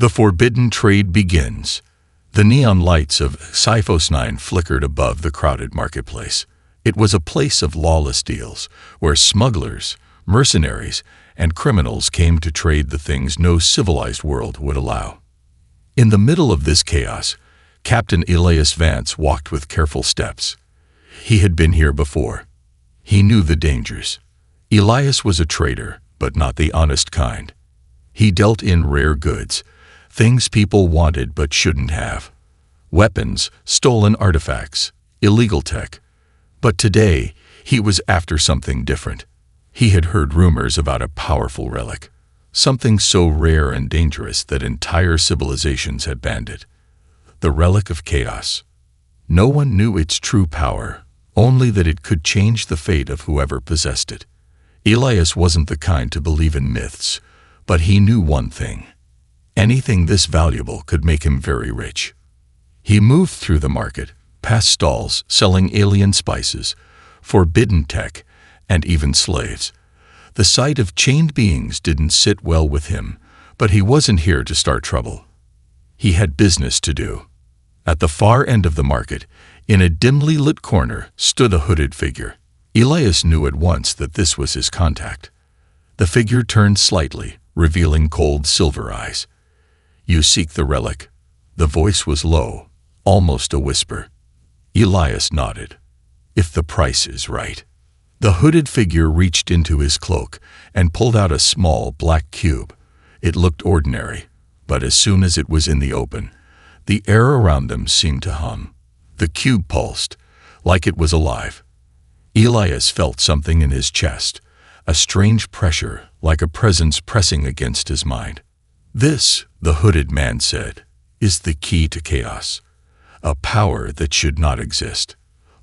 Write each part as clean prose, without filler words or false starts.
The forbidden trade begins. The neon lights of Sci-Fi 9 flickered above the crowded marketplace. It was a place of lawless deals, where smugglers, mercenaries, and criminals came to trade the things no civilized world would allow. In the middle of this chaos, Captain Elias Vance walked with careful steps. He had been here before. He knew the dangers. Elias was a trader, but not the honest kind. He dealt in rare goods, things people wanted but shouldn't have. Weapons, stolen artifacts, illegal tech. But today, he was after something different. He had heard rumors about a powerful relic, something so rare and dangerous that entire civilizations had banned it. The Relic of Chaos. No one knew its true power, only that it could change the fate of whoever possessed it. Elias wasn't the kind to believe in myths, but he knew one thing. Anything this valuable could make him very rich. He moved through the market, past stalls selling alien spices, forbidden tech, and even slaves. The sight of chained beings didn't sit well with him, but he wasn't here to start trouble. He had business to do. At the far end of the market, in a dimly lit corner, stood a hooded figure. Elias knew at once that this was his contact. The figure turned slightly, revealing cold silver eyes. "You seek the relic." The voice was low, almost a whisper. Elias nodded. "If the price is right." The hooded figure reached into his cloak and pulled out a small black cube. It looked ordinary, but as soon as it was in the open, the air around them seemed to hum. The cube pulsed, like it was alive. Elias felt something in his chest, a strange pressure, like a presence pressing against his mind. "This," the hooded man said, "is the key to chaos. A power that should not exist.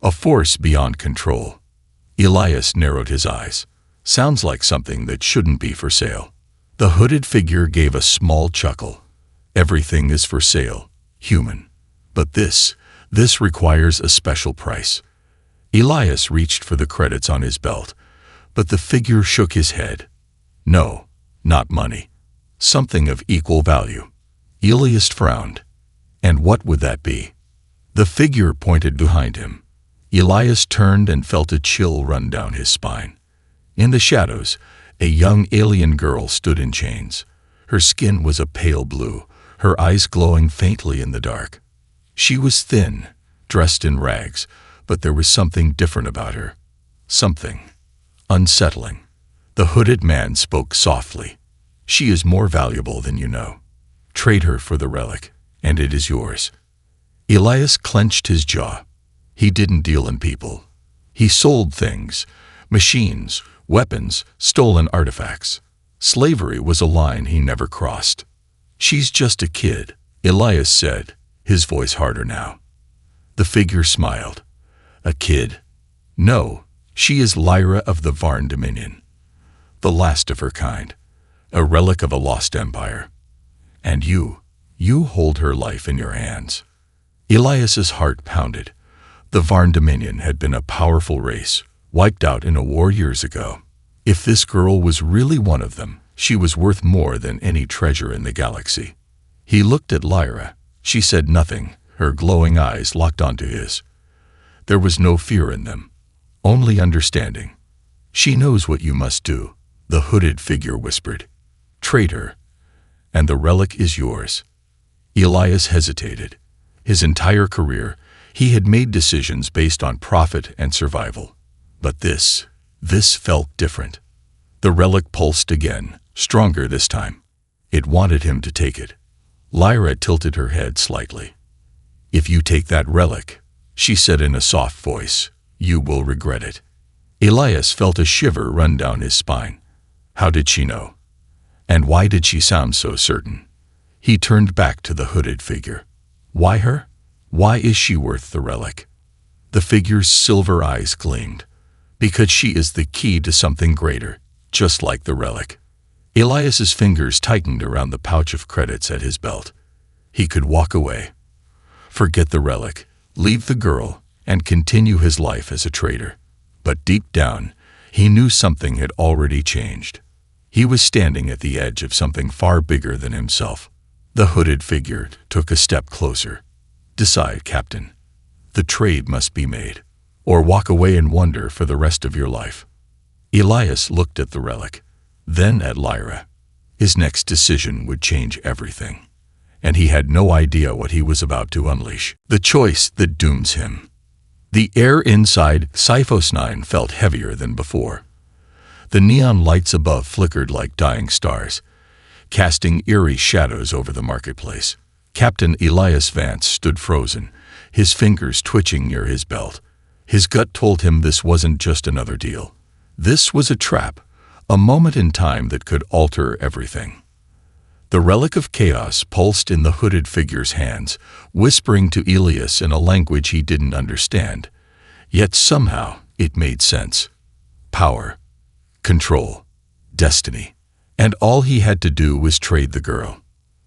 A force beyond control." Elias narrowed his eyes. "Sounds like something that shouldn't be for sale." The hooded figure gave a small chuckle. "Everything is for sale, human. But this requires a special price." Elias reached for the credits on his belt, but the figure shook his head. "No, not money. Something of equal value." Elias frowned. "And what would that be?" The figure pointed behind him. Elias turned and felt a chill run down his spine. In the shadows, a young alien girl stood in chains. Her skin was a pale blue, her eyes glowing faintly in the dark. She was thin, dressed in rags, but there was something different about her. Something unsettling. The hooded man spoke softly. "She is more valuable than you know. Trade her for the relic, and it is yours." Elias clenched his jaw. He didn't deal in people. He sold things, machines, weapons, stolen artifacts. Slavery was a line he never crossed. "She's just a kid," Elias said, his voice harder now. The figure smiled. "A kid? No, she is Lyra of the Varn Dominion. The last of her kind, a relic of a lost empire. And you hold her life in your hands." Elias's heart pounded. The Varn Dominion had been a powerful race, wiped out in a war years ago. If this girl was really one of them, she was worth more than any treasure in the galaxy. He looked at Lyra. She said nothing, her glowing eyes locked onto his. There was no fear in them, only understanding. "She knows what you must do," the hooded figure whispered. "Trade her, and the relic is yours." Elias hesitated. His entire career, he had made decisions based on profit and survival. But this felt different. The relic pulsed again, stronger this time. It wanted him to take it. Lyra tilted her head slightly. "If you take that relic," she said in a soft voice, "you will regret it." Elias felt a shiver run down his spine. How did she know? And why did she sound so certain? He turned back to the hooded figure. "Why her? Why is she worth the relic?" The figure's silver eyes gleamed. "Because she is the key to something greater, just like the relic." Elias's fingers tightened around the pouch of credits at his belt. He could walk away. Forget the relic, leave the girl, and continue his life as a trader. But deep down, he knew something had already changed. He was standing at the edge of something far bigger than himself. The hooded figure took a step closer. "Decide, Captain. The trade must be made, or walk away and wonder for the rest of your life." Elias looked at the relic, then at Lyra. His next decision would change everything, and he had no idea what he was about to unleash. The choice that dooms him. The air inside HFY felt heavier than before. The neon lights above flickered like dying stars, casting eerie shadows over the marketplace. Captain Elias Vance stood frozen, his fingers twitching near his belt. His gut told him this wasn't just another deal. This was a trap, a moment in time that could alter everything. The relic of chaos pulsed in the hooded figure's hands, whispering to Elias in a language he didn't understand. Yet somehow it made sense. Power, control, destiny. And all he had to do was trade the girl.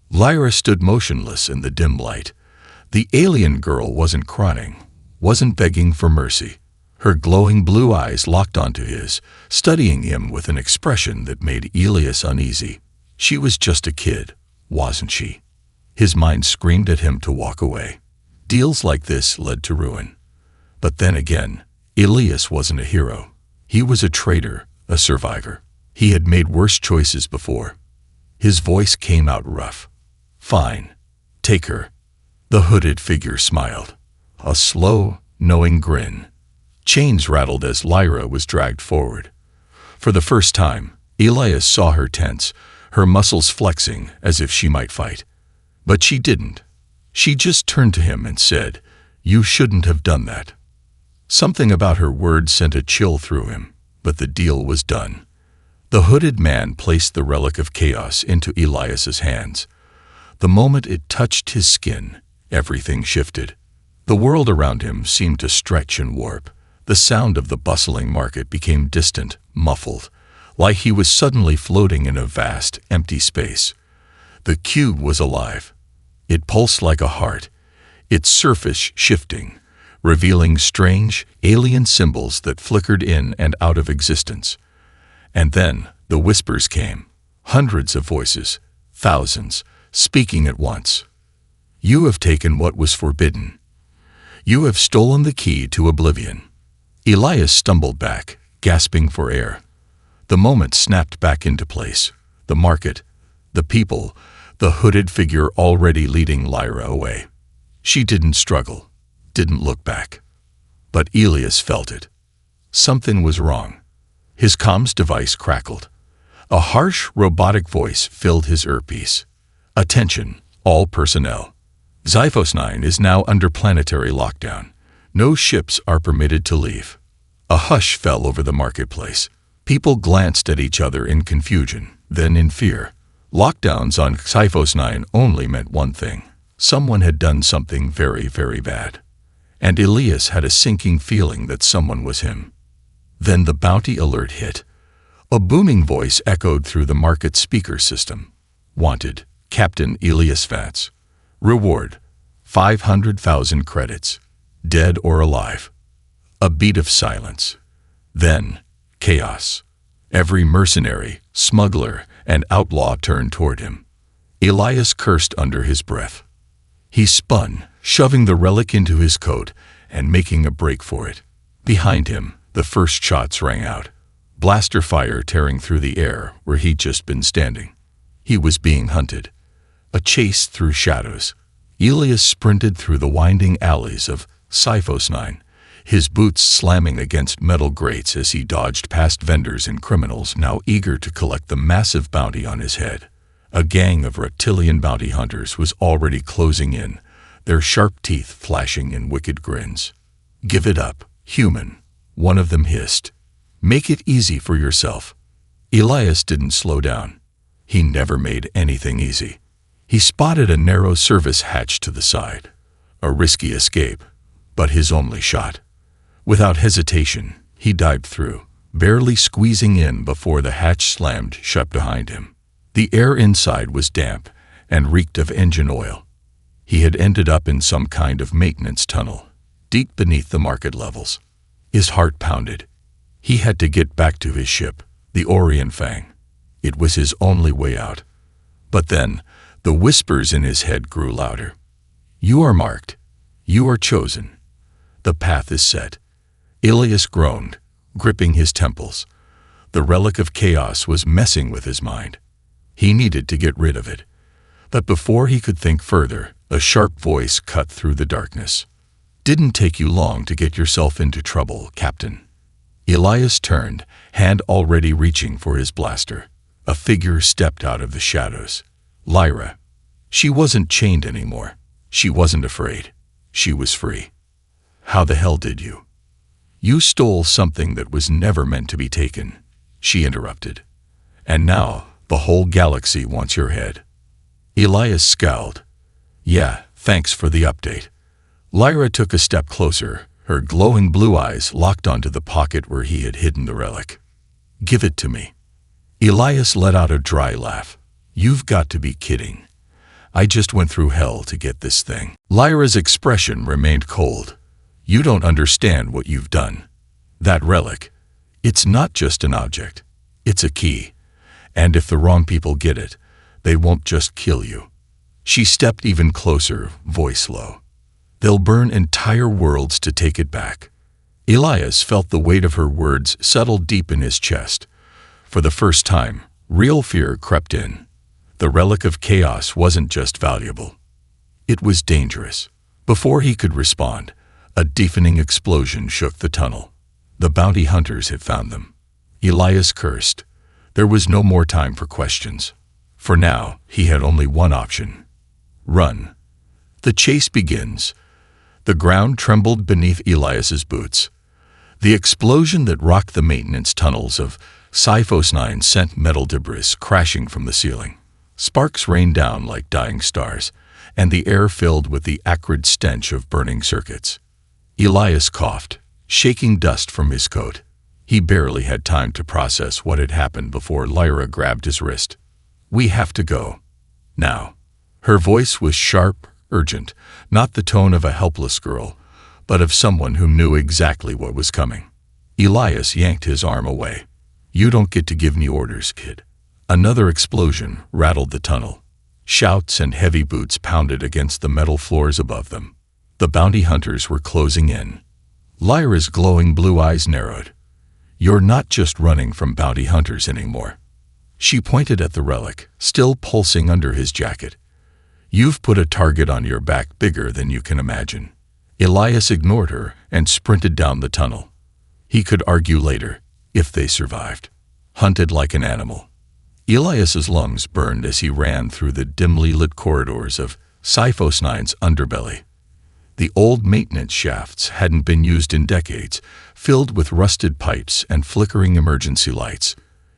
Lyra stood motionless in the dim light. The alien girl wasn't crying, wasn't begging for mercy. Her glowing blue eyes locked onto his, studying him with an expression that made Elias uneasy. She was just a kid, wasn't she? His mind screamed at him to walk away. Deals like this led to ruin. But then again, Elias wasn't a hero. He was a traitor, a survivor. He had made worse choices before. His voice came out rough. "Fine. Take her." The hooded figure smiled. A slow, knowing grin. Chains rattled as Lyra was dragged forward. For the first time, Elias saw her tense, her muscles flexing as if she might fight. But she didn't. She just turned to him and said, "You shouldn't have done that." Something about her words sent a chill through him, but the deal was done. The hooded man placed the relic of chaos into Elias's hands. The moment it touched his skin, everything shifted. The world around him seemed to stretch and warp. The sound of the bustling market became distant, muffled, like he was suddenly floating in a vast, empty space. The cube was alive. It pulsed like a heart, its surface shifting, revealing strange, alien symbols that flickered in and out of existence. And then the whispers came, hundreds of voices, thousands, speaking at once. "You have taken what was forbidden. You have stolen the key to oblivion." Elias stumbled back, gasping for air. The moment snapped back into place. The market, the people, the hooded figure already leading Lyra away. She didn't struggle, didn't look back. But Elias felt it. Something was wrong. His comms device crackled. A harsh, robotic voice filled his earpiece. "Attention, all personnel. HFY is now under planetary lockdown. No ships are permitted to leave." A hush fell over the marketplace. People glanced at each other in confusion, then in fear. Lockdowns on HFY only meant one thing. Someone had done something very, very bad. And Elias had a sinking feeling that someone was him. Then the bounty alert hit. A booming voice echoed through the market speaker system. "Wanted, Captain Elias Vance. Reward, 500,000 credits. Dead or alive." A beat of silence. Then, chaos. Every mercenary, smuggler, and outlaw turned toward him. Elias cursed under his breath. He spun, shoving the relic into his coat and making a break for it. Behind him, the first shots rang out. Blaster fire tearing through the air where he'd just been standing. He was being hunted. A chase through shadows. Elias sprinted through the winding alleys of HFY, his boots slamming against metal grates as he dodged past vendors and criminals now eager to collect the massive bounty on his head. A gang of reptilian bounty hunters was already closing in, their sharp teeth flashing in wicked grins. "Give it up, human," one of them hissed. "Make it easy for yourself." Elias didn't slow down. He never made anything easy. He spotted a narrow service hatch to the side. A risky escape, but his only shot. Without hesitation, he dived through, barely squeezing in before the hatch slammed shut behind him. The air inside was damp and reeked of engine oil. He had ended up in some kind of maintenance tunnel, deep beneath the market levels. His heart pounded. He had to get back to his ship, the Orient Fang. It was his only way out. But then, The whispers in his head grew louder. You are marked. You are chosen. The path is set. Elias groaned, gripping his temples. The relic of chaos was messing with his mind. He needed to get rid of it. But before he could think further, a sharp voice cut through the darkness. Didn't take you long to get yourself into trouble, Captain. Elias turned, hand already reaching for his blaster. A figure stepped out of the shadows. Lyra. She wasn't chained anymore. She wasn't afraid. She was free. How the hell did you? You stole something that was never meant to be taken, she interrupted. And now, the whole galaxy wants your head. Elias scowled. Yeah, thanks for the update. Lyra took a step closer, her glowing blue eyes locked onto the pocket where he had hidden the relic. Give it to me. Elias let out a dry laugh. You've got to be kidding. I just went through hell to get this thing. Lyra's expression remained cold. You don't understand what you've done. That relic, it's not just an object. It's a key. And if the wrong people get it, they won't just kill you. She stepped even closer, voice low. They'll burn entire worlds to take it back. Elias felt the weight of her words settle deep in his chest. For the first time, real fear crept in. The relic of chaos wasn't just valuable. It was dangerous. Before he could respond, a deafening explosion shook the tunnel. The bounty hunters had found them. Elias cursed. There was no more time for questions. For now, he had only one option. Run. The chase begins. The ground trembled beneath Elias's boots. The explosion that rocked the maintenance tunnels of HFY 9 sent metal debris crashing from the ceiling. Sparks rained down like dying stars, and the air filled with the acrid stench of burning circuits. Elias coughed, shaking dust from his coat. He barely had time to process what had happened before Lyra grabbed his wrist. We have to go. Now. Her voice was sharp, urgent, not the tone of a helpless girl, but of someone who knew exactly what was coming. Elias yanked his arm away. You don't get to give me orders, kid. Another explosion rattled the tunnel. Shouts and heavy boots pounded against the metal floors above them. The bounty hunters were closing in. Lyra's glowing blue eyes narrowed. You're not just running from bounty hunters anymore. She pointed at the relic, still pulsing under his jacket. You've put a target on your back bigger than you can imagine. Elias ignored her and sprinted down the tunnel. He could argue later, if they survived. Hunted like an animal. Elias's lungs burned as he ran through the dimly lit corridors of HFY 9's underbelly. The old maintenance shafts hadn't been used in decades, filled with rusted pipes and flickering emergency lights.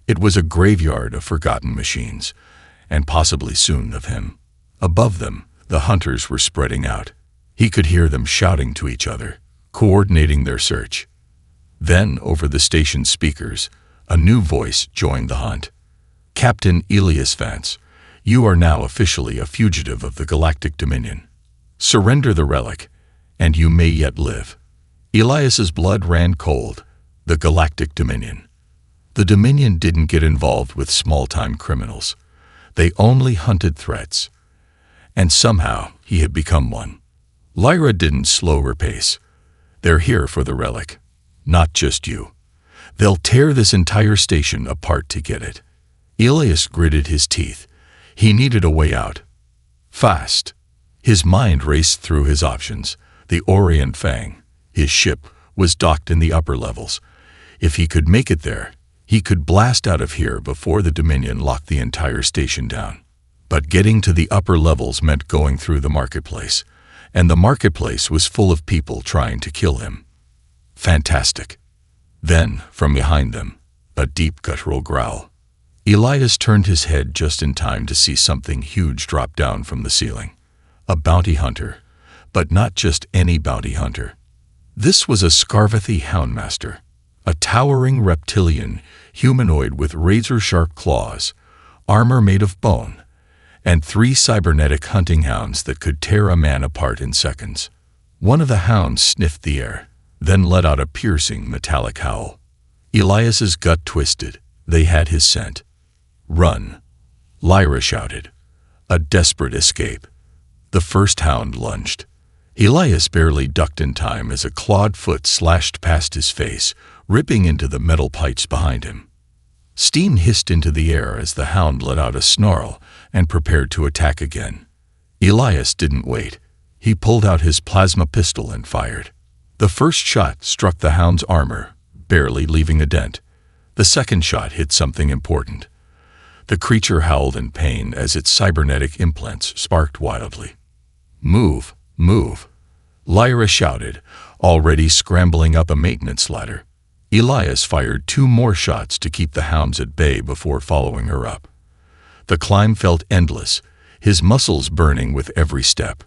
It was a graveyard of forgotten machines, and possibly soon of him. Above them, the hunters were spreading out. He could hear them shouting to each other, coordinating their search. Then, over the station speakers, a new voice joined the hunt. Captain Elias Vance, you are now officially a fugitive of the Galactic Dominion. Surrender the relic, and you may yet live. Elias's blood ran cold. The Galactic Dominion. The Dominion didn't get involved with small-time criminals. They only hunted threats. And somehow he had become one. Lyra didn't slow her pace. They're here for the relic. Not just you. They'll tear this entire station apart to get it. Elias gritted his teeth. He needed a way out. Fast. His mind raced through his options. The Orient Fang, his ship, was docked in the upper levels. If he could make it there, he could blast out of here before the Dominion locked the entire station down. But getting to the upper levels meant going through the marketplace, and the marketplace was full of people trying to kill him. Fantastic. Then, from behind them, a deep guttural growl. Elias turned his head just in time to see something huge drop down from the ceiling. A bounty hunter, but not just any bounty hunter. This was a Scarvathy Houndmaster, a towering reptilian humanoid with razor-sharp claws, armor made of bone, and 3 cybernetic hunting hounds that could tear a man apart in seconds. One of the hounds sniffed the air, then let out a piercing metallic howl. Elias's gut twisted. They had his scent. Run! Lyra shouted. A desperate escape. The first hound lunged. Elias barely ducked in time as a clawed foot slashed past his face, ripping into the metal pipes behind him. Steam hissed into the air as the hound let out a snarl and prepared to attack again. Elias didn't wait. He pulled out his plasma pistol and fired. The first shot struck the hound's armor, barely leaving a dent. The second shot hit something important. The creature howled in pain as its cybernetic implants sparked wildly. "Move, move," Lyra shouted, already scrambling up a maintenance ladder. Elias fired 2 more shots to keep the hounds at bay before following her up. The climb felt endless, his muscles burning with every step.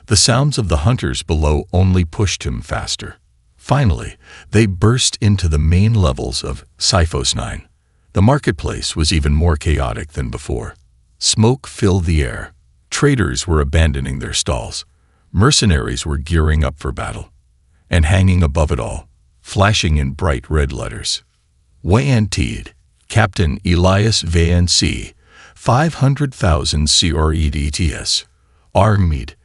The sounds of the hunters below only pushed him faster. Finally, they burst into the main levels of HFY. The marketplace was even more chaotic than before. Smoke filled the air. Traders were abandoning their stalls. Mercenaries were gearing up for battle. And hanging above it all, flashing in bright red letters, Guaranteed, Captain Elias VNC, 500,000 CREDTS, armed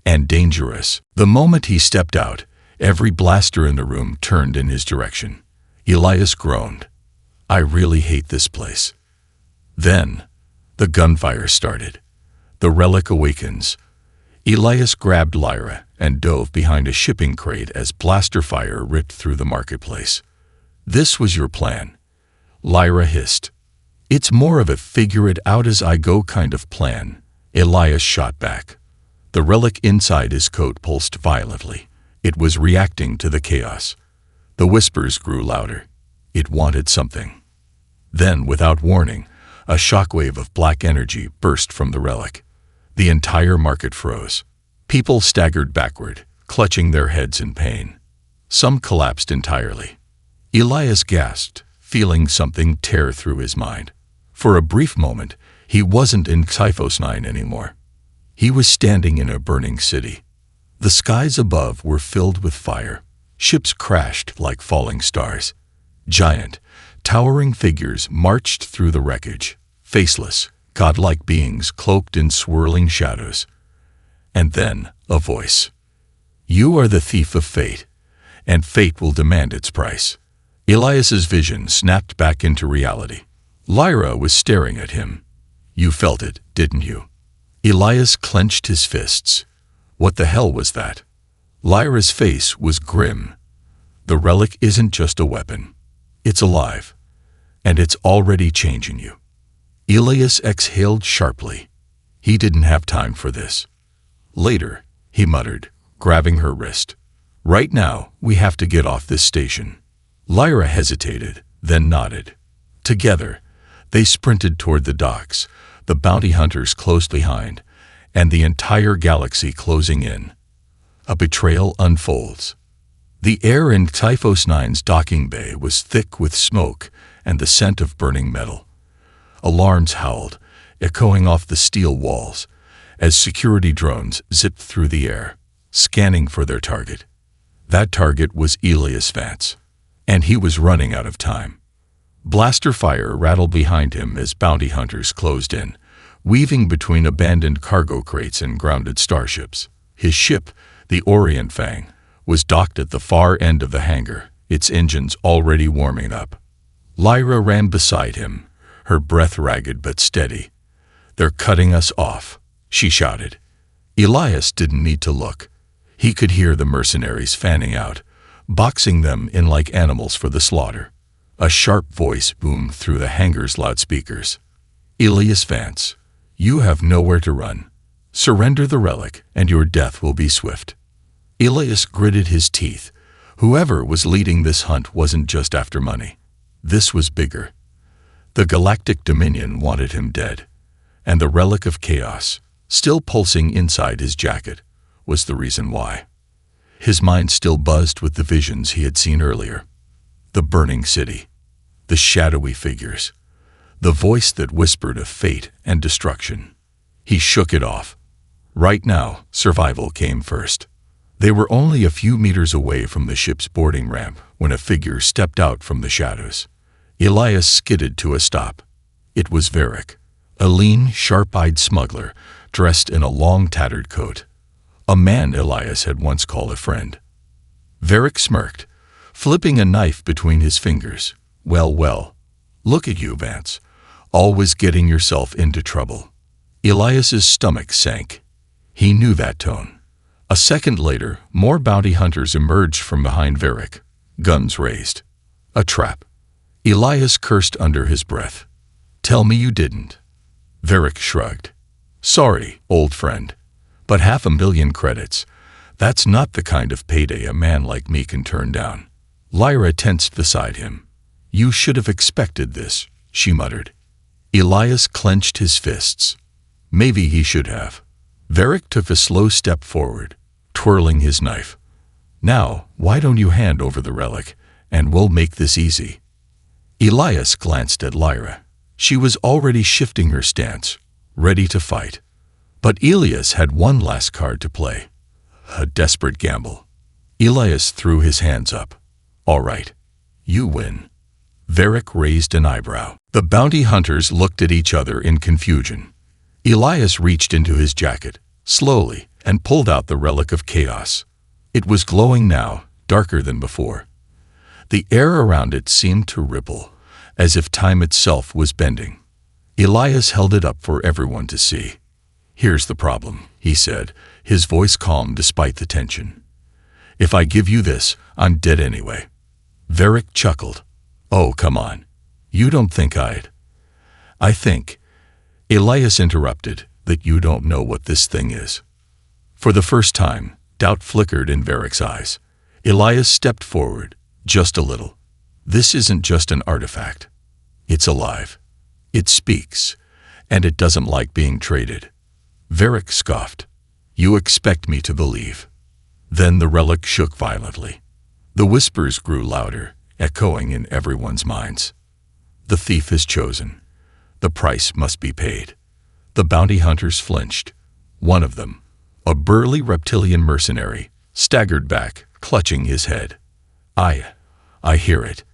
and dangerous. The moment he stepped out, every blaster in the room turned in his direction. Elias groaned. "I really hate this place." Then, the gunfire started. The Relic awakens. Elias grabbed Lyra and dove behind a shipping crate as blaster fire ripped through the marketplace. "This was your plan," Lyra hissed. "It's more of a figure-it-out-as-I-go kind of plan," Elias shot back. The Relic inside his coat pulsed violently. It was reacting to the chaos. The whispers grew louder. It wanted something. Then, without warning, a shockwave of black energy burst from the Relic. The entire market froze. People staggered backward, clutching their heads in pain. Some collapsed entirely. Elias gasped, feeling something tear through his mind. For a brief moment, he wasn't in HFY anymore. He was standing in a burning city. The skies above were filled with fire. Ships crashed like falling stars. Giant, towering figures marched through the wreckage, faceless, godlike beings cloaked in swirling shadows. And then, a voice. "You are the thief of fate, and fate will demand its price." Elias's vision snapped back into reality. Lyra was staring at him. "You felt it, didn't you?" Elias clenched his fists. What the hell was that? Lyra's face was grim. "The Relic isn't just a weapon. It's alive. And it's already changing you." Elias exhaled sharply. He didn't have time for this. "Later," he muttered, grabbing her wrist. "Right now, we have to get off this station." Lyra hesitated, then nodded. Together, they sprinted toward the docks, the bounty hunters close behind, and the entire galaxy closing in. A betrayal unfolds. The air in HFY's docking bay was thick with smoke and the scent of burning metal. Alarms howled, echoing off the steel walls, as security drones zipped through the air, scanning for their target. That target was Elias Vance, and he was running out of time. Blaster fire rattled behind him as bounty hunters closed in, weaving between abandoned cargo crates and grounded starships. His ship, the Orient Fang, was docked at the far end of the hangar, its engines already warming up. Lyra ran beside him, her breath ragged but steady. "They're cutting us off," she shouted. Elias didn't need to look. He could hear the mercenaries fanning out, boxing them in like animals for the slaughter. A sharp voice boomed through the hangar's loudspeakers. "Elias Vance, you have nowhere to run. Surrender the Relic, and your death will be swift." Elias gritted his teeth. Whoever was leading this hunt wasn't just after money. This was bigger. The Galactic Dominion wanted him dead, and the Relic of Chaos, still pulsing inside his jacket, was the reason why. His mind still buzzed with the visions he had seen earlier. The burning city, the shadowy figures, the voice that whispered of fate and destruction. He shook it off. Right now, survival came first. They were only a few meters away from the ship's boarding ramp when a figure stepped out from the shadows. Elias skidded to a stop. It was Varric, A lean, sharp-eyed smuggler, dressed in a long, tattered coat. A man Elias had once called a friend. Varric smirked, flipping a knife between his fingers. Well, look at you, Vance. Always getting yourself into trouble. Elias's stomach sank. He knew that tone. A second later, more bounty hunters emerged from behind Varric, guns raised. A trap. Elias cursed under his breath. Tell me you didn't. Varric shrugged. Sorry, old friend. But 500,000 credits. That's not the kind of payday a man like me can turn down. Lyra tensed beside him. You should have expected this, she muttered. Elias clenched his fists. Maybe he should have. Varric took a slow step forward, twirling his knife. Now, why don't you hand over the relic, and we'll make this easy. Elias glanced at Lyra. She was already shifting her stance, ready to fight. But Elias had one last card to play. A desperate gamble. Elias threw his hands up. All right, you win. Varric raised an eyebrow. The bounty hunters looked at each other in confusion. Elias reached into his jacket, slowly, and pulled out the relic of chaos. It was glowing now, darker than before. The air around it seemed to ripple, as if time itself was bending. Elias held it up for everyone to see. Here's the problem, he said, his voice calm despite the tension. If I give you this, I'm dead anyway. Varric chuckled. Oh, come on. You don't think I think, Elias interrupted, that you don't know what this thing is. For the first time, doubt flickered in Varric's eyes. Elias stepped forward, just a little. This isn't just an artifact. It's alive. It speaks, and it doesn't like being traded. Varric scoffed. You expect me to believe. Then the relic shook violently. The whispers grew louder, echoing in everyone's minds. The thief is chosen. The price must be paid. The bounty hunters flinched. One of them, a burly reptilian mercenary, staggered back, clutching his head. I hear it,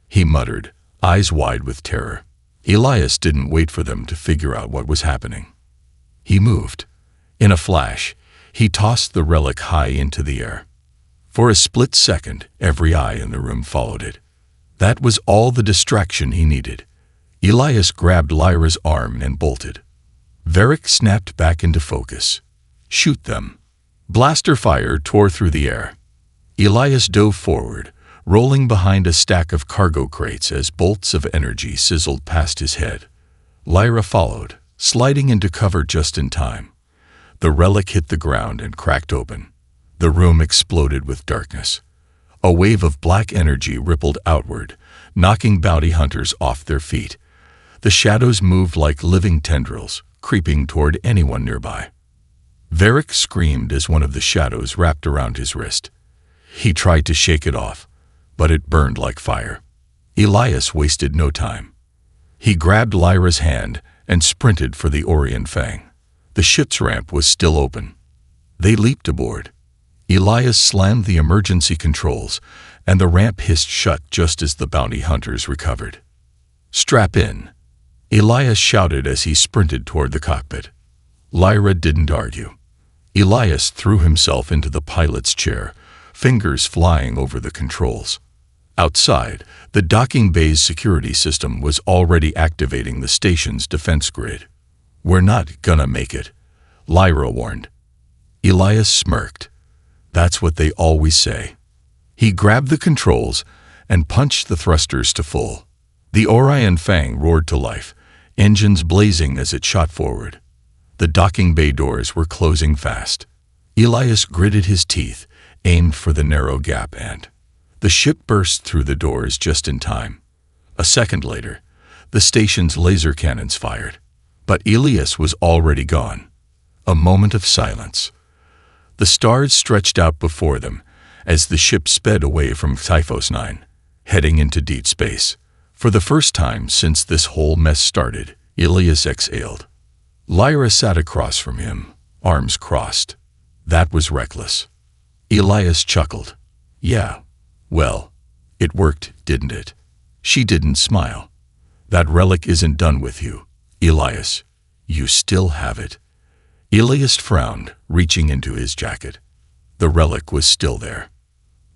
he muttered, eyes wide with terror. Elias didn't wait for them to figure out what was happening. He moved. In a flash, he tossed the relic high into the air. For a split second, every eye in the room followed it. That was all the distraction he needed. Elias grabbed Lyra's arm and bolted. Varric snapped back into focus. Shoot them. Blaster fire tore through the air. Elias dove forward, rolling behind a stack of cargo crates as bolts of energy sizzled past his head. Lyra followed, sliding into cover just in time. The relic hit the ground and cracked open. The room exploded with darkness. A wave of black energy rippled outward, knocking bounty hunters off their feet. The shadows moved like living tendrils, creeping toward anyone nearby. Varric screamed as one of the shadows wrapped around his wrist. He tried to shake it off, but it burned like fire. Elias wasted no time. He grabbed Lyra's hand and sprinted for the Orion Fang. The ship's ramp was still open. They leaped aboard. Elias slammed the emergency controls, and the ramp hissed shut just as the bounty hunters recovered. Strap in, Elias shouted as he sprinted toward the cockpit. Lyra didn't argue. Elias threw himself into the pilot's chair, fingers flying over the controls. Outside, the docking bay's security system was already activating the station's defense grid. We're not gonna make it, Lyra warned. Elias smirked. That's what they always say. He grabbed the controls and punched the thrusters to full. The Orion Fang roared to life, engines blazing as it shot forward. The docking bay doors were closing fast. Elias gritted his teeth, aimed for the narrow gap, and the ship burst through the doors just in time. A second later, the station's laser cannons fired. But Elias was already gone. A moment of silence. The stars stretched out before them as the ship sped away from Typhos 9, heading into deep space. For the first time since this whole mess started, Elias exhaled. Lyra sat across from him, arms crossed. That was reckless. Elias chuckled. Yeah, well, it worked, didn't it? She didn't smile. That relic isn't done with you, Elias, You still have it. Elias frowned, reaching into his jacket. The relic was still there.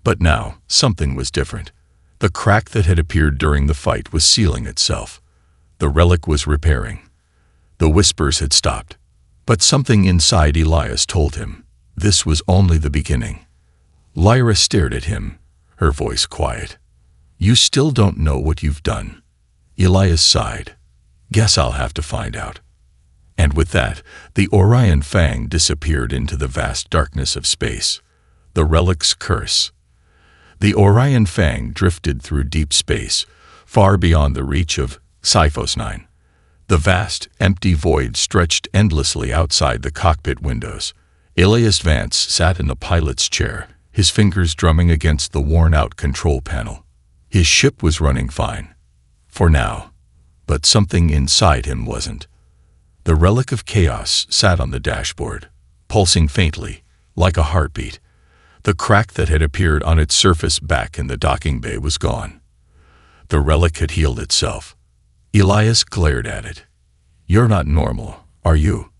But now, something was different. The crack that had appeared during the fight was sealing itself. The relic was repairing. The whispers had stopped. But something inside Elias told him this was only the beginning. Lyra stared at him, her voice quiet. You still don't know what you've done. Elias sighed. Guess I'll have to find out. And with that, the Orion Fang disappeared into the vast darkness of space. The relic's curse. The Orion Fang drifted through deep space, far beyond the reach of Sci-Fi. The vast, empty void stretched endlessly outside the cockpit windows. Elias Vance sat in the pilot's chair, his fingers drumming against the worn-out control panel. His ship was running fine. For now. But something inside him wasn't. The relic of chaos sat on the dashboard, pulsing faintly, like a heartbeat. The crack that had appeared on its surface back in the docking bay was gone. The relic had healed itself. Elias glared at it. You're not normal, are you?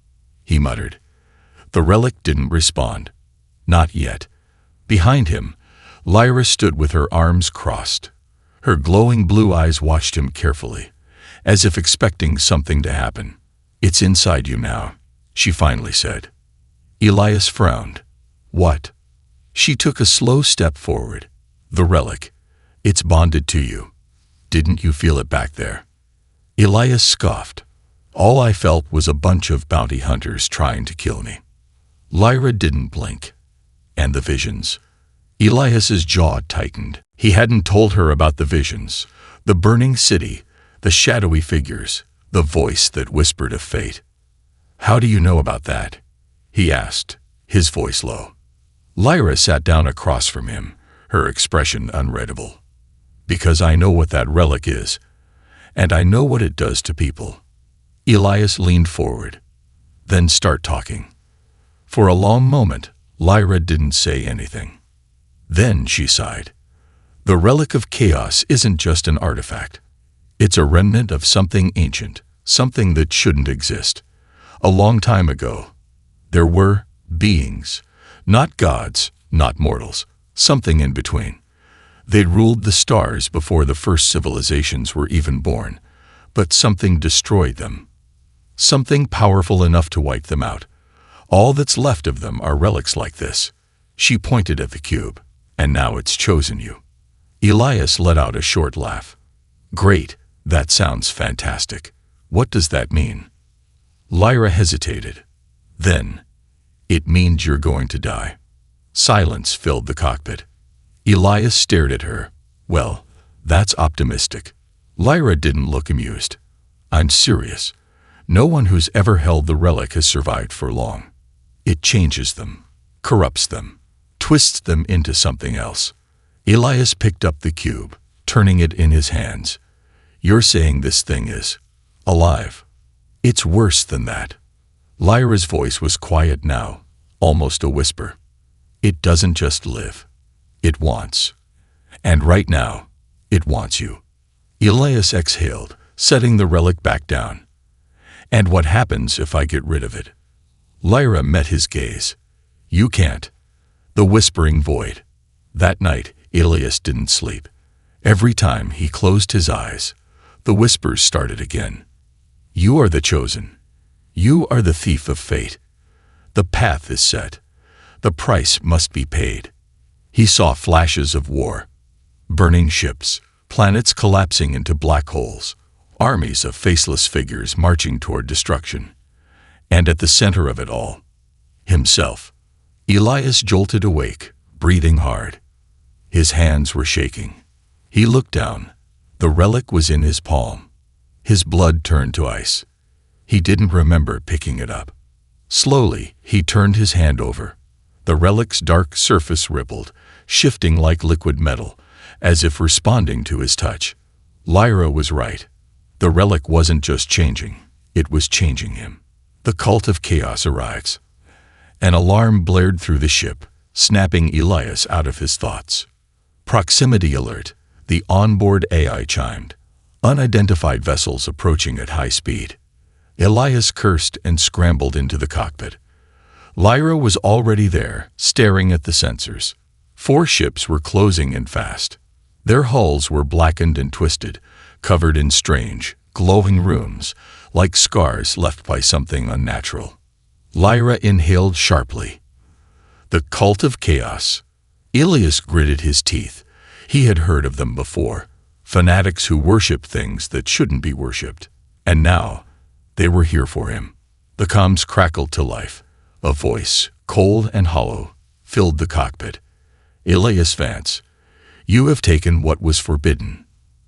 He muttered. The relic didn't respond. Not yet. Behind him, Lyra stood with her arms crossed. Her glowing blue eyes watched him carefully, as if expecting something to happen. It's inside you now, she finally said. Elias frowned. What? She took a slow step forward. The relic. It's bonded to you. Didn't you feel it back there? Elias scoffed. All I felt was a bunch of bounty hunters trying to kill me. Lyra didn't blink. And the visions. Elias's jaw tightened. He hadn't told her about the visions, the burning city, the shadowy figures, the voice that whispered of fate. How do you know about that? He asked, his voice low. Lyra sat down across from him, her expression unreadable. Because I know what that relic is, and I know what it does to people. Elias leaned forward. Then start talking. For a long moment, Lyra didn't say anything. Then she sighed. The relic of chaos isn't just an artifact. It's a remnant of something ancient, something that shouldn't exist. A long time ago, there were beings, not gods, not mortals, something in between. They'd ruled the stars before the first civilizations were even born, but something destroyed them. Something powerful enough to wipe them out. All that's left of them are relics like this. She pointed at the cube. And now it's chosen you. Elias let out a short laugh. Great, that sounds fantastic. What does that mean? Lyra hesitated. Then, it means you're going to die. Silence filled the cockpit. Elias stared at her. Well, that's optimistic. Lyra didn't look amused. I'm serious. No one who's ever held the relic has survived for long. It changes them, corrupts them, twists them into something else. Elias picked up the cube, turning it in his hands. You're saying this thing is alive? It's worse than that. Lyra's voice was quiet now, almost a whisper. It doesn't just live. It wants. And right now, it wants you. Elias exhaled, setting the relic back down. And what happens if I get rid of it? Lyra met his gaze. You can't. The whispering void. That night, Elias didn't sleep. Every time he closed his eyes, the whispers started again. You are the chosen. You are the thief of fate. The path is set. The price must be paid. He saw flashes of war. Burning ships, planets collapsing into black holes, armies of faceless figures marching toward destruction. And at the center of it all, himself. Elias jolted awake, breathing hard. His hands were shaking. He looked down. The relic was in his palm. His blood turned to ice. He didn't remember picking it up. Slowly, he turned his hand over. The relic's dark surface rippled, shifting like liquid metal, as if responding to his touch. Lyra was right. The relic wasn't just changing, it was changing him. The cult of chaos arrives. An alarm blared through the ship, snapping Elias out of his thoughts. Proximity alert, the onboard AI chimed. Unidentified vessels approaching at high speed. Elias cursed and scrambled into the cockpit. Lyra was already there, staring at the sensors. 4 ships were closing in fast. Their hulls were blackened and twisted, covered in strange, glowing runes, like scars left by something unnatural. Lyra inhaled sharply. The cult of chaos. Elias gritted his teeth. He had heard of them before. Fanatics who worship things that shouldn't be worshipped. And now, they were here for him. The comms crackled to life. A voice, cold and hollow, filled the cockpit. Elias Vance, you have taken what was forbidden.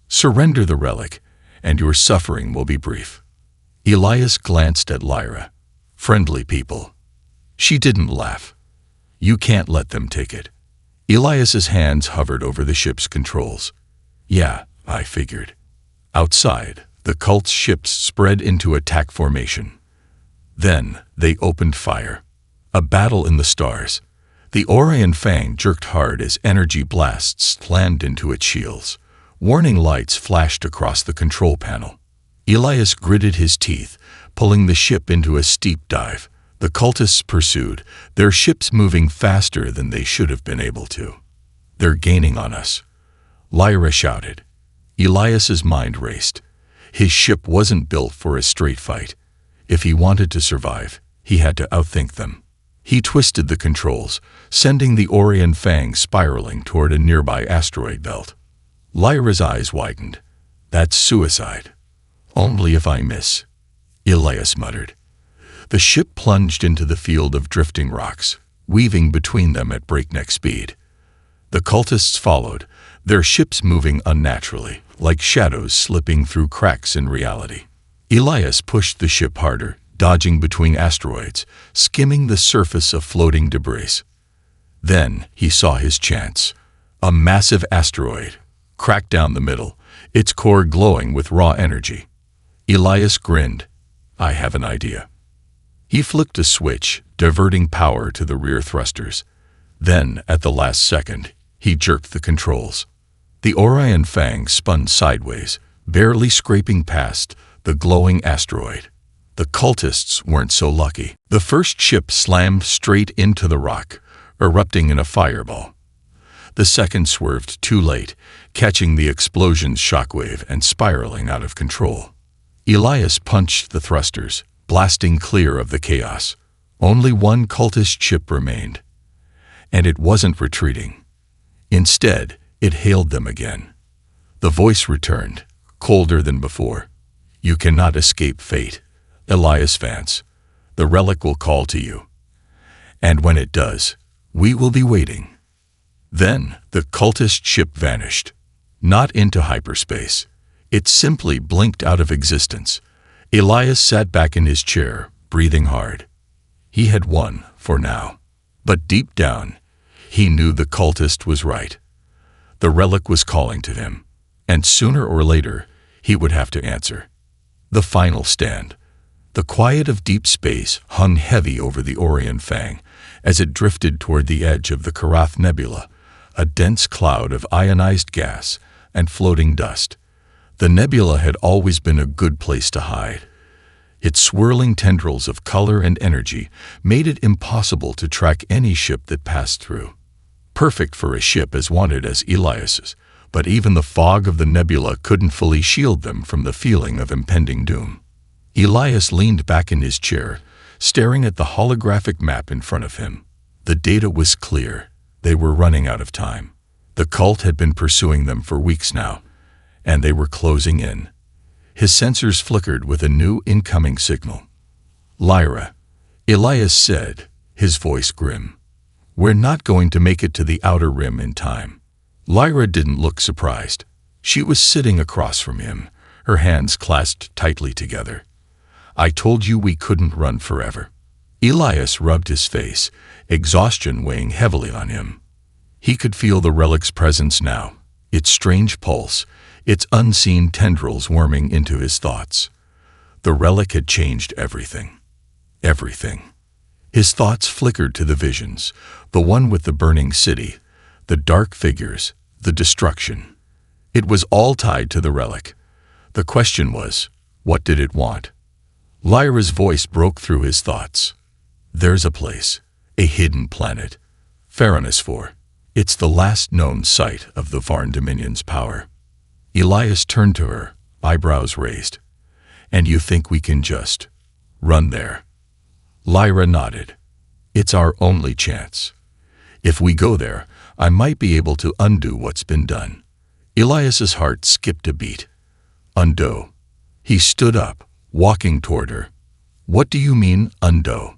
Surrender the relic, and your suffering will be brief. Elias glanced at Lyra. Friendly people. She didn't laugh. You can't let them take it. Elias's hands hovered over the ship's controls. Yeah, I figured. Outside, the cult's ships spread into attack formation. Then they opened fire. A battle in the stars. The Orion Fang jerked hard as energy blasts slammed into its shields. Warning lights flashed across the control panel. Elias gritted his teeth, pulling the ship into a steep dive. The cultists pursued, their ships moving faster than they should have been able to. They're gaining on us. Lyra shouted. Elias's mind raced. His ship wasn't built for a straight fight. If he wanted to survive, he had to outthink them. He twisted the controls, sending the Orion Fang spiraling toward a nearby asteroid belt. Lyra's eyes widened. That's suicide. Only if I miss, Elias muttered. The ship plunged into the field of drifting rocks, weaving between them at breakneck speed. The cultists followed, their ships moving unnaturally, like shadows slipping through cracks in reality. Elias pushed the ship harder, dodging between asteroids, skimming the surface of floating debris. Then he saw his chance. A massive asteroid, cracked down the middle, its core glowing with raw energy. Elias grinned. I have an idea. He flicked a switch, diverting power to the rear thrusters. Then, at the last second, he jerked the controls. The Orion Fang spun sideways, barely scraping past the glowing asteroid. The cultists weren't so lucky. The first ship slammed straight into the rock, erupting in a fireball. The second swerved too late, catching the explosion's shockwave and spiraling out of control. Elias punched the thrusters, blasting clear of the chaos. Only one cultist ship remained. And it wasn't retreating. Instead, it hailed them again. The voice returned, colder than before. You cannot escape fate, Elias Vance. The relic will call to you. And when it does, we will be waiting. Then the cultist ship vanished. Not into hyperspace. It simply blinked out of existence. Elias sat back in his chair, breathing hard. He had won, for now. But deep down, he knew the cultist was right. The relic was calling to him, and sooner or later, he would have to answer. The final stand. The quiet of deep space hung heavy over the Orion Fang as it drifted toward the edge of the Karath Nebula, a dense cloud of ionized gas and floating dust. The nebula had always been a good place to hide. Its swirling tendrils of color and energy made it impossible to track any ship that passed through. Perfect for a ship as wanted as Elias's, but even the fog of the nebula couldn't fully shield them from the feeling of impending doom. Elias leaned back in his chair, staring at the holographic map in front of him. The data was clear. They were running out of time. The cult had been pursuing them for weeks now, and they were closing in. His sensors flickered with a new incoming signal. Lyra, Elias said, his voice grim. We're not going to make it to the outer rim in time. Lyra didn't look surprised. She was sitting across from him, her hands clasped tightly together. I told you we couldn't run forever. Elias rubbed his face, exhaustion weighing heavily on him. He could feel the relic's presence now, its strange pulse, its unseen tendrils worming into his thoughts. The relic had changed everything. Everything. His thoughts flickered to the visions, the one with the burning city, the dark figures, the destruction. It was all tied to the relic. The question was, what did it want? Lyra's voice broke through his thoughts. There's a place, a hidden planet, Faranus 4. It's the last known site of the Varn Dominion's power. Elias turned to her, eyebrows raised. And you think we can just run there? Lyra nodded. It's our only chance. If we go there, I might be able to undo what's been done. Elias's heart skipped a beat. Undo. He stood up, walking toward her. What do you mean, undo?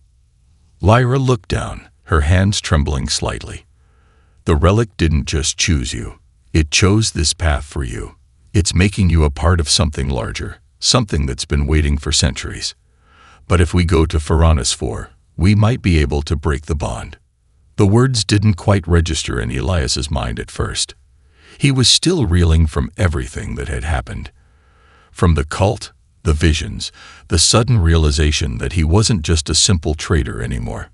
Lyra looked down, her hands trembling slightly. The relic didn't just choose you. It chose this path for you. It's making you a part of something larger, something that's been waiting for centuries. But if we go to Faranus 4, we might be able to break the bond. The words didn't quite register in Elias's mind at first. He was still reeling from everything that had happened. From the cult, the visions, the sudden realization that he wasn't just a simple trader anymore.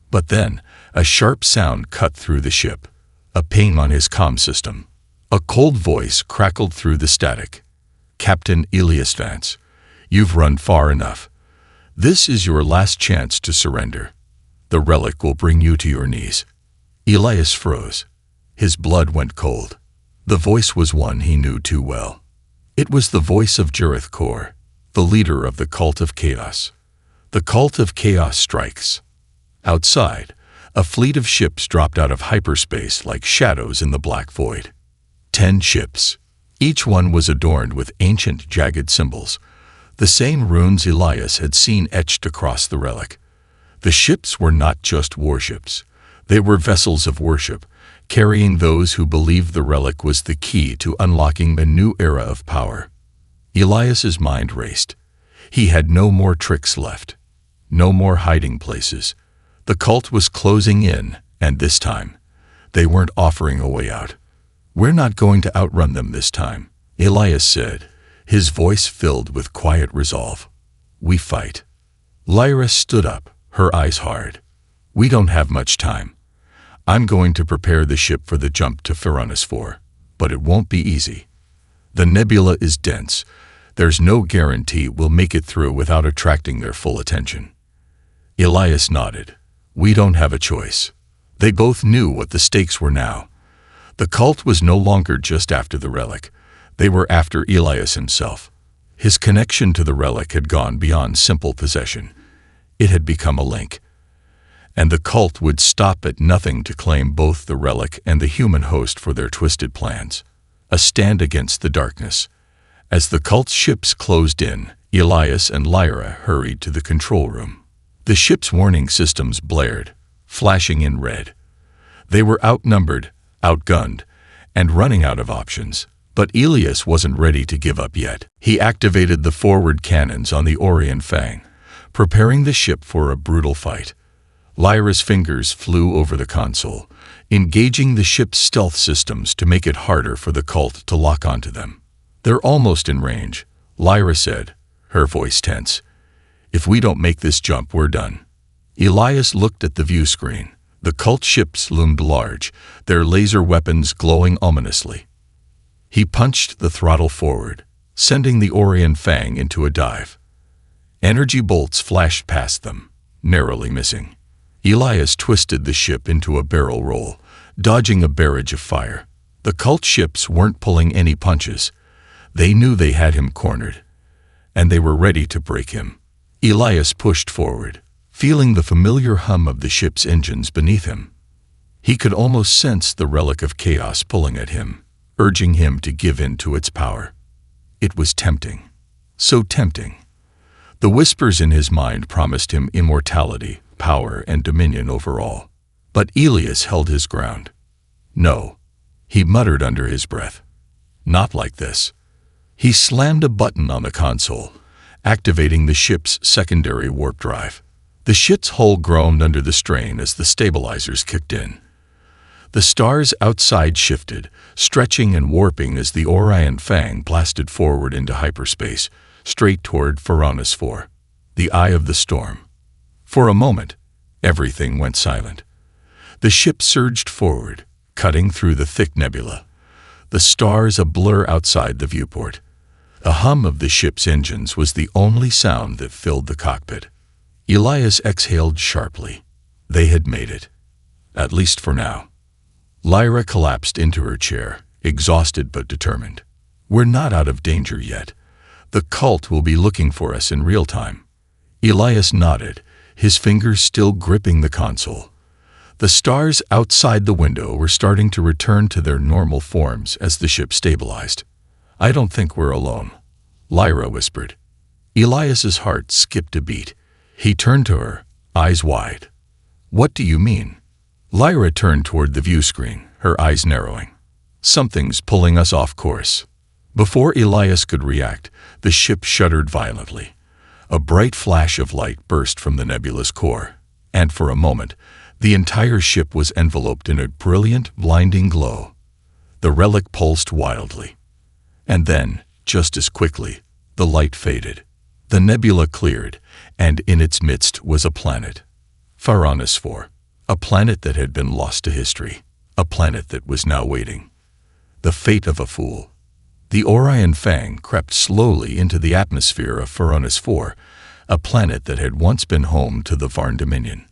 But then, a sharp sound cut through the ship, a ping on his comm system. A cold voice crackled through the static. Captain Elias Vance, you've run far enough. This is your last chance to surrender. The relic will bring you to your knees. Elias froze. His blood went cold. The voice was one he knew too well. It was the voice of Jareth Kor, the leader of the Cult of Chaos. The Cult of Chaos strikes. Outside, a fleet of ships dropped out of hyperspace like shadows in the black void. 10 ships. Each one was adorned with ancient jagged symbols, the same runes Elias had seen etched across the relic. The ships were not just warships. They were vessels of worship, carrying those who believed the relic was the key to unlocking a new era of power. Elias's mind raced. He had no more tricks left. No more hiding places. The cult was closing in, and this time, they weren't offering a way out. We're not going to outrun them this time, Elias said, his voice filled with quiet resolve. We fight. Lyra stood up, her eyes hard. We don't have much time. I'm going to prepare the ship for the jump to Faranus 4, but it won't be easy. The nebula is dense. There's no guarantee we'll make it through without attracting their full attention. Elias nodded. We don't have a choice. They both knew what the stakes were now. The cult was no longer just after the relic. They were after Elias himself. His connection to the relic had gone beyond simple possession. It had become a link. And the cult would stop at nothing to claim both the relic and the human host for their twisted plans. A stand against the darkness. As the cult's ships closed in, Elias and Lyra hurried to the control room. The ship's warning systems blared, flashing in red. They were outnumbered, outgunned, and running out of options. But Elias wasn't ready to give up yet. He activated the forward cannons on the Orion Fang, preparing the ship for a brutal fight. Lyra's fingers flew over the console, engaging the ship's stealth systems to make it harder for the cult to lock onto them. They're almost in range, Lyra said, her voice tense. If we don't make this jump, we're done. Elias looked at the view screen. The cult ships loomed large, their laser weapons glowing ominously. He punched the throttle forward, sending the Orion Fang into a dive. Energy bolts flashed past them, narrowly missing. Elias twisted the ship into a barrel roll, dodging a barrage of fire. The cult ships weren't pulling any punches. They knew they had him cornered, and they were ready to break him. Elias pushed forward, feeling the familiar hum of the ship's engines beneath him. He could almost sense the relic of chaos pulling at him, urging him to give in to its power. It was tempting. So tempting. The whispers in his mind promised him immortality, power, and dominion over all. But Elias held his ground. No, he muttered under his breath. Not like this. He slammed a button on the console, activating the ship's secondary warp drive. The ship's hull groaned under the strain as the stabilizers kicked in. The stars outside shifted, stretching and warping as the Orion Fang blasted forward into hyperspace, straight toward Faranus 4, the eye of the storm. For a moment, everything went silent. The ship surged forward, cutting through the thick nebula, the stars a blur outside the viewport. The hum of the ship's engines was the only sound that filled the cockpit. Elias exhaled sharply. They had made it. At least for now. Lyra collapsed into her chair, exhausted but determined. We're not out of danger yet. The cult will be looking for us in real time. Elias nodded, his fingers still gripping the console. The stars outside the window were starting to return to their normal forms as the ship stabilized. I don't think we're alone, Lyra whispered. Elias's heart skipped a beat. He turned to her, eyes wide. What do you mean? Lyra turned toward the view screen, her eyes narrowing. Something's pulling us off course. Before Elias could react, the ship shuddered violently. A bright flash of light burst from the nebula's core, and for a moment, the entire ship was enveloped in a brilliant, blinding glow. The relic pulsed wildly. And then, just as quickly, the light faded. The nebula cleared, and in its midst was a planet. Fateful 4. A planet that had been lost to history. A planet that was now waiting. The fate of a fool. The Orion Fang crept slowly into the atmosphere of Fateful 4, a planet that had once been home to the Varn Dominion.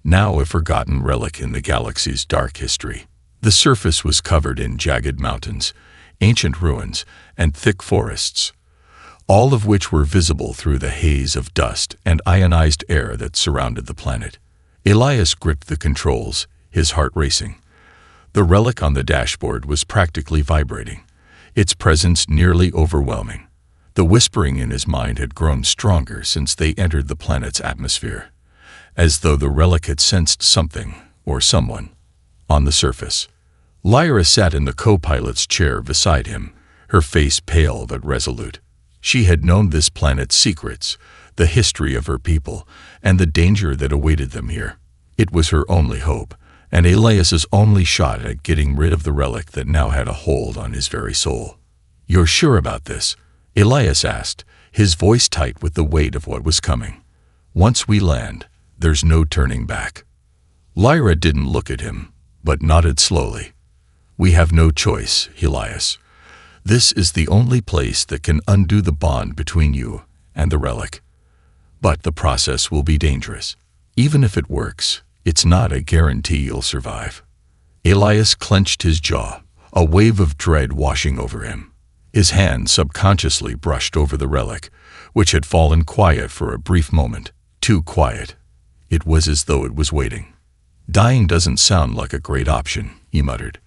Now a forgotten relic in the galaxy's dark history. The surface was covered in jagged mountains, ancient ruins, and thick forests, all of which were visible through the haze of dust and ionized air that surrounded the planet. Elias gripped the controls, his heart racing. The relic on the dashboard was practically vibrating, its presence nearly overwhelming. The whispering in his mind had grown stronger since they entered the planet's atmosphere, as though the relic had sensed something, or someone, on the surface. Lyra sat in the co-pilot's chair beside him, her face pale but resolute. She had known this planet's secrets, the history of her people, and the danger that awaited them here. It was her only hope, and Elias's only shot at getting rid of the relic that now had a hold on his very soul. "You're sure about this?" Elias asked, his voice tight with the weight of what was coming. "Once we land, there's no turning back." Lyra didn't look at him, but nodded slowly. "We have no choice, Elias. This is the only place that can undo the bond between you and the relic. But the process will be dangerous. Even if it works, it's not a guarantee you'll survive." Elias clenched his jaw, a wave of dread washing over him. His hand subconsciously brushed over the relic, which had fallen quiet for a brief moment. Too quiet. It was as though it was waiting. "Dying doesn't sound like a great option," he muttered.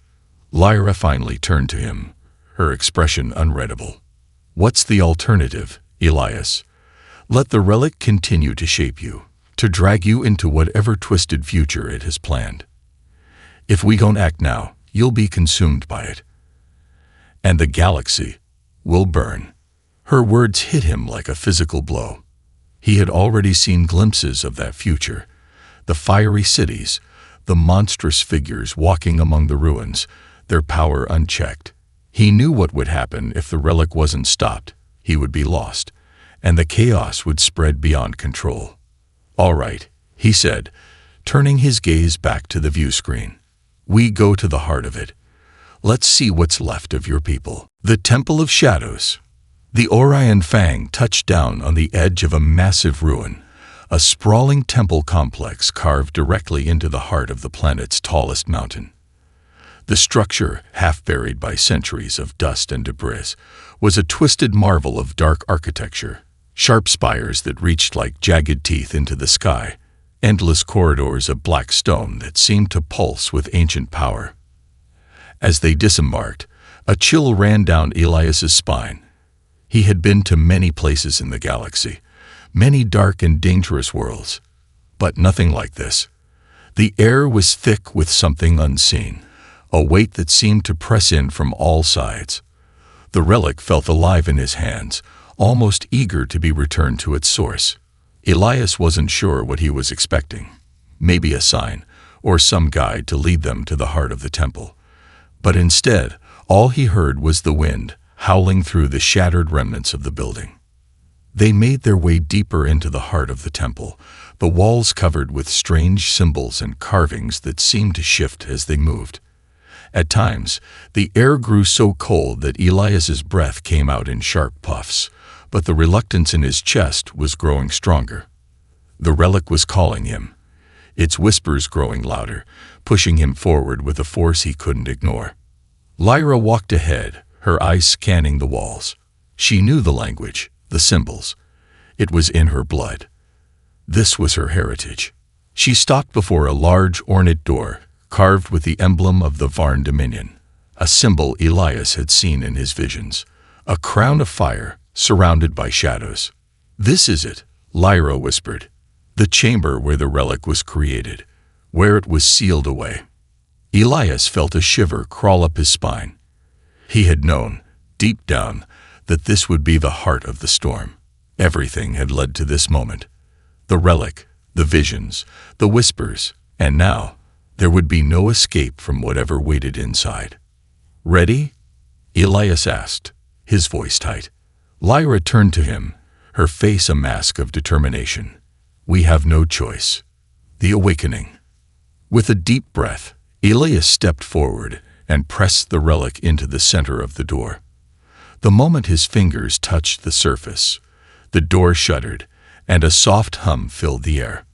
Lyra finally turned to him, her expression unreadable. "What's the alternative, Elias? Let the relic continue to shape you, to drag you into whatever twisted future it has planned. If we don't act now, you'll be consumed by it. And the galaxy will burn." Her words hit him like a physical blow. He had already seen glimpses of that future. The fiery cities, the monstrous figures walking among the ruins, their power unchecked. He knew what would happen if the relic wasn't stopped. He would be lost, and the chaos would spread beyond control. "All right," he said, turning his gaze back to the view screen. "We go to the heart of it. Let's see what's left of your people." The Temple of Shadows. The Orion Fang touched down on the edge of a massive ruin, a sprawling temple complex carved directly into the heart of the planet's tallest mountain. The structure, half buried by centuries of dust and debris, was a twisted marvel of dark architecture, sharp spires that reached like jagged teeth into the sky, endless corridors of black stone that seemed to pulse with ancient power. As they disembarked, a chill ran down Elias's spine. He had been to many places in the galaxy, many dark and dangerous worlds, but nothing like this. The air was thick with something unseen, a weight that seemed to press in from all sides. The relic felt alive in his hands, almost eager to be returned to its source. Elias wasn't sure what he was expecting. Maybe a sign, or some guide to lead them to the heart of the temple. But instead, all he heard was the wind, howling through the shattered remnants of the building. They made their way deeper into the heart of the temple, the walls covered with strange symbols and carvings that seemed to shift as they moved. At times, the air grew so cold that Elias's breath came out in sharp puffs, but the reluctance in his chest was growing stronger. The relic was calling him, its whispers growing louder, pushing him forward with a force he couldn't ignore. Lyra walked ahead, her eyes scanning the walls. She knew the language, the symbols. It was in her blood. This was her heritage. She stopped before a large, ornate door, carved with the emblem of the Varn Dominion, a symbol Elias had seen in his visions, a crown of fire surrounded by shadows. "This is it," Lyra whispered, "the chamber where the relic was created, where it was sealed away." Elias felt a shiver crawl up his spine. He had known, deep down, that this would be the heart of the storm. Everything had led to this moment. The relic, the visions, the whispers, and now there would be no escape from whatever waited inside. "Ready?" Elias asked, his voice tight. Lyra turned to him, her face a mask of determination. "We have no choice." The awakening. With a deep breath, Elias stepped forward and pressed the relic into the center of the door. The moment his fingers touched the surface, the door shuddered, and a soft hum filled the air.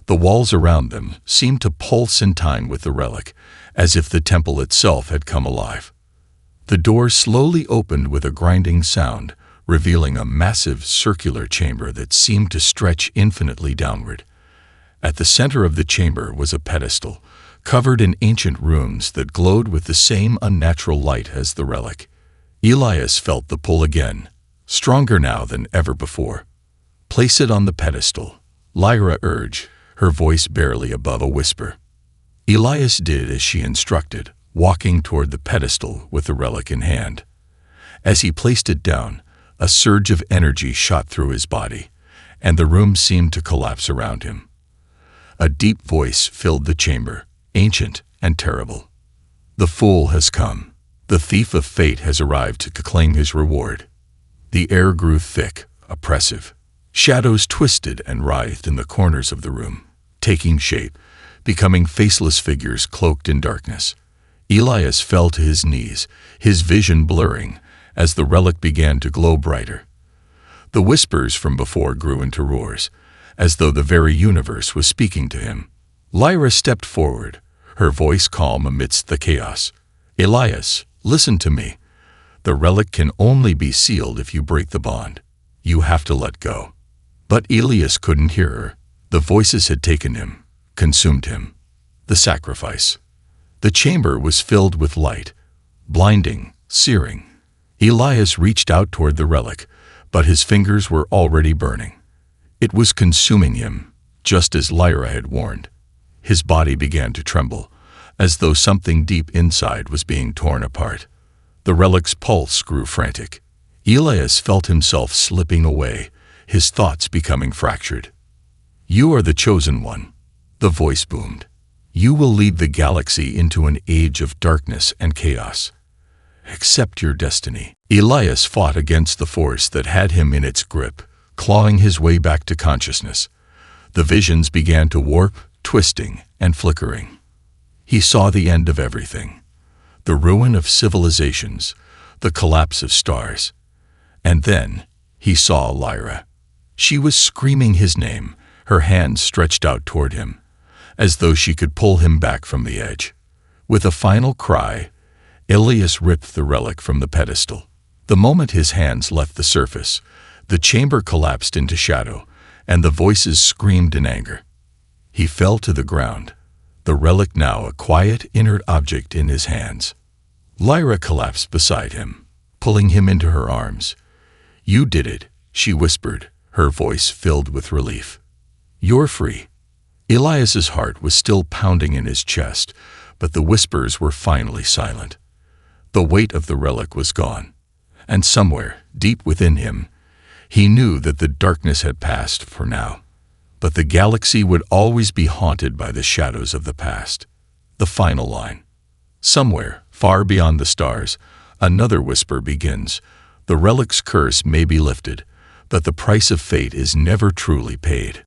The walls around them seemed to pulse in time with the relic, as if the temple itself had come alive. The door slowly opened with a grinding sound, revealing a massive circular chamber that seemed to stretch infinitely downward. At the center of the chamber was a pedestal, covered in ancient runes that glowed with the same unnatural light as the relic. Elias felt the pull again, stronger now than ever before. "Place it on the pedestal," Lyra urged, her voice barely above a whisper. Elias did as she instructed, walking toward the pedestal with the relic in hand. As he placed it down, a surge of energy shot through his body, and the room seemed to collapse around him. A deep voice filled the chamber, ancient and terrible. "The fool has come. The thief of fate has arrived to claim his reward." The air grew thick, oppressive. Shadows twisted and writhed in the corners of the room, taking shape, becoming faceless figures cloaked in darkness. Elias fell to his knees, his vision blurring, as the relic began to glow brighter. The whispers from before grew into roars, as though the very universe was speaking to him. Lyra stepped forward, her voice calm amidst the chaos. "Elias, listen to me. The relic can only be sealed if you break the bond. You have to let go." But Elias couldn't hear her. The voices had taken him, consumed him. The sacrifice. The chamber was filled with light, blinding, searing. Elias reached out toward the relic, but his fingers were already burning. It was consuming him, just as Lyra had warned. His body began to tremble, as though something deep inside was being torn apart. The relic's pulse grew frantic. Elias felt himself slipping away, his thoughts becoming fractured. "You are the chosen one," the voice boomed. "You will lead the galaxy into an age of darkness and chaos. Accept your destiny." Elias fought against the force that had him in its grip, clawing his way back to consciousness. The visions began to warp, twisting, and flickering. He saw the end of everything. The ruin of civilizations, the collapse of stars. And then he saw Lyra. She was screaming his name, her hands stretched out toward him, as though she could pull him back from the edge. With a final cry, Elias ripped the relic from the pedestal. The moment his hands left the surface, the chamber collapsed into shadow, and the voices screamed in anger. He fell to the ground, the relic now a quiet, inert object in his hands. Lyra collapsed beside him, pulling him into her arms. "You did it," she whispered, her voice filled with relief. "You're free." Elias's heart was still pounding in his chest, but the whispers were finally silent. The weight of the relic was gone, and somewhere, deep within him, he knew that the darkness had passed for now. But the galaxy would always be haunted by the shadows of the past. The final line. Somewhere, far beyond the stars, another whisper begins. The relic's curse may be lifted, but the price of fate is never truly paid.